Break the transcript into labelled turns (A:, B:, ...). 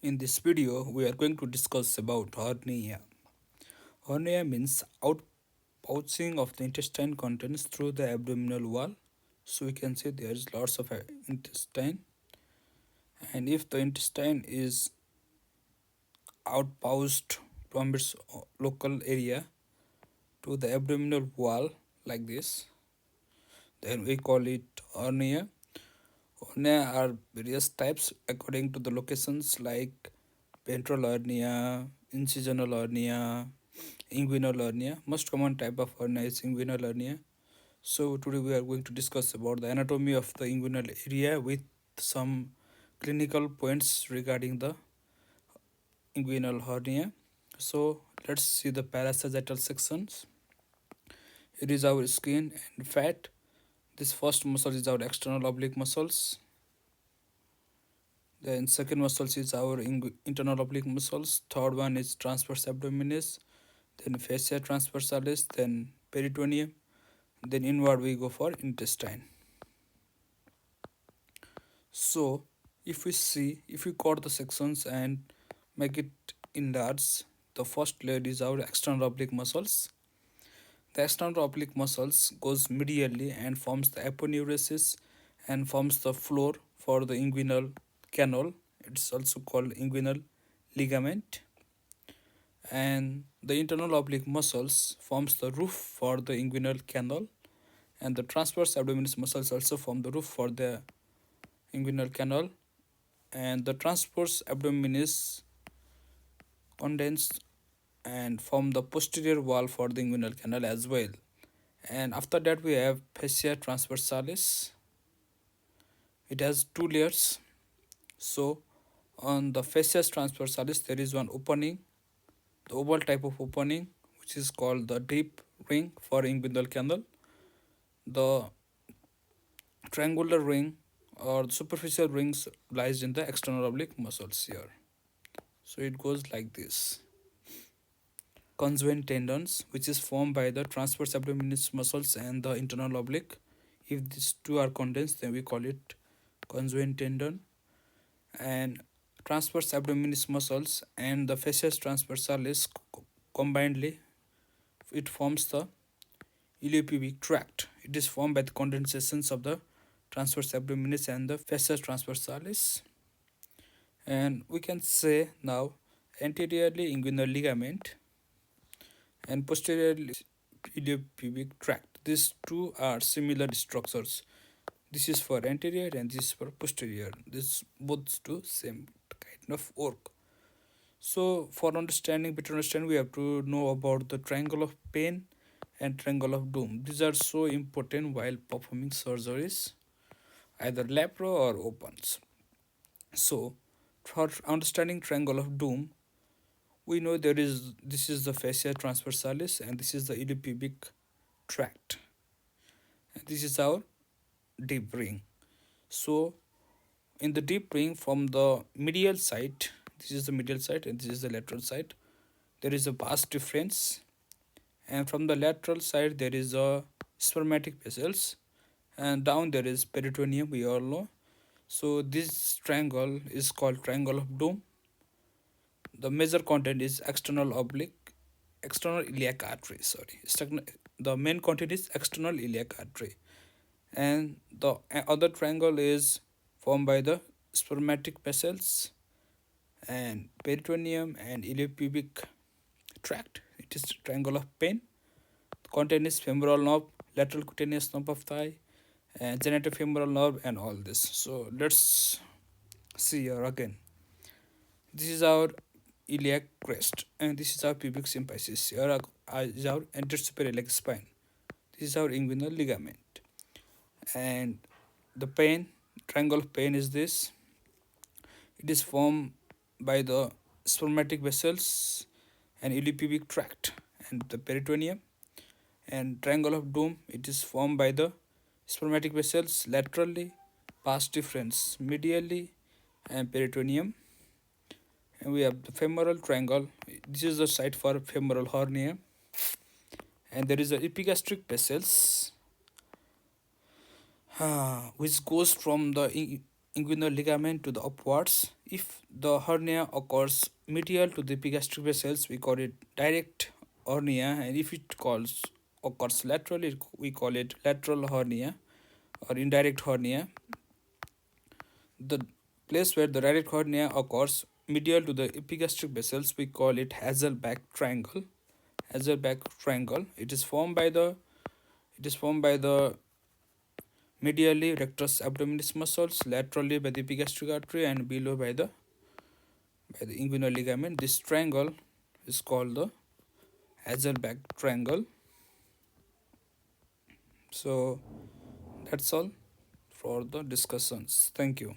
A: In this video, we are going to discuss about hernia. Hernia means outpouching of the intestine contents through the abdominal wall. So we can say there is lots of intestine, and if the intestine is outpouched from its local area to the abdominal wall like this, then we call it hernia. Hernia are various types according to the locations like ventral hernia, incisional hernia, inguinal hernia. Most common type of hernia is inguinal hernia. So today we are going to discuss about the anatomy of the inguinal area with some clinical points regarding the inguinal hernia. So let's see the parasagittal sections. It is our skin and fat. This first muscle is our external oblique muscles. Then second muscles is our internal oblique muscles. Third one is transverse abdominis. Then fascia transversalis. Then peritoneum. Then inward we go for intestine. So if we cut the sections and make it enlarge, the first layer is our external oblique muscles. The external oblique muscles goes medially and forms the aponeurosis and forms the floor for the inguinal canal. It's also called inguinal ligament. And the internal oblique muscles forms the roof for the inguinal canal, and the transverse abdominis muscles also form the roof for the inguinal canal, and the transverse abdominis condense and form the posterior wall for the inguinal canal as well. And after that we have fascia transversalis. It has two layers. So on the fascia transversalis there is one opening, the oval type of opening, which is called the deep ring for inguinal canal. The triangular ring or superficial rings lies in the external oblique muscles here. So it goes like this. Conjoint tendons, which is formed by the transverse abdominis muscles and the internal oblique. If these two are condensed, then we call it conjoint tendon. And transverse abdominis muscles and the fascia transversalis combinedly, it forms the iliopubic tract. It is formed by the condensations of the transverse abdominis and the fascia transversalis. And we can say now anteriorly inguinal ligament and posteriorly iliopubic tract. These two are similar structures. This is for anterior and this is for posterior. This both do same kind of work. So for better understanding, we have to know about the triangle of pain and triangle of doom. These are so important while performing surgeries, either lapro or opens. So for understanding triangle of doom, we know this is the fascia transversalis and this is the iliopubic tract. And this is our deep ring. So in the deep ring from the medial side, this is the medial side and this is the lateral side, there is a vast difference. And from the lateral side there is a spermatic vessels, and down there is peritoneum, we all know. So this triangle is called triangle of doom. The major content is external iliac artery, the main content is external iliac artery, and the other triangle is formed by the spermatic vessels and peritoneum and iliopubic tract. It is triangle of pain. The content is femoral nerve, lateral cutaneous nerve of thigh, and genitofemoral nerve, and all this. So let's see here again. This is our iliac crest, and this is our pubic symphysis. Here is our anterior iliac spine. This is our inguinal ligament, and the pain triangle of pain is this. It is formed by the spermatic vessels and iliopubic tract and the peritoneum. And triangle of doom, it is formed by the spermatic vessels laterally, pars deferens medially, and peritoneum. And we have the femoral triangle. This is the site for femoral hernia, and there is the epigastric vessels which goes from the inguinal ligament to the upwards. If the hernia occurs medial to the epigastric vessels, we call it direct hernia, and if it occurs laterally, we call it lateral hernia or indirect hernia. The place where the direct hernia occurs medial to the epigastric vessels, we call it Hazelback triangle. Hazelback triangle. It is formed by the medially rectus abdominis muscles, laterally by the epigastric artery, and below by the inguinal ligament. This triangle is called the Hazelback triangle. So that's all for the discussions. Thank you.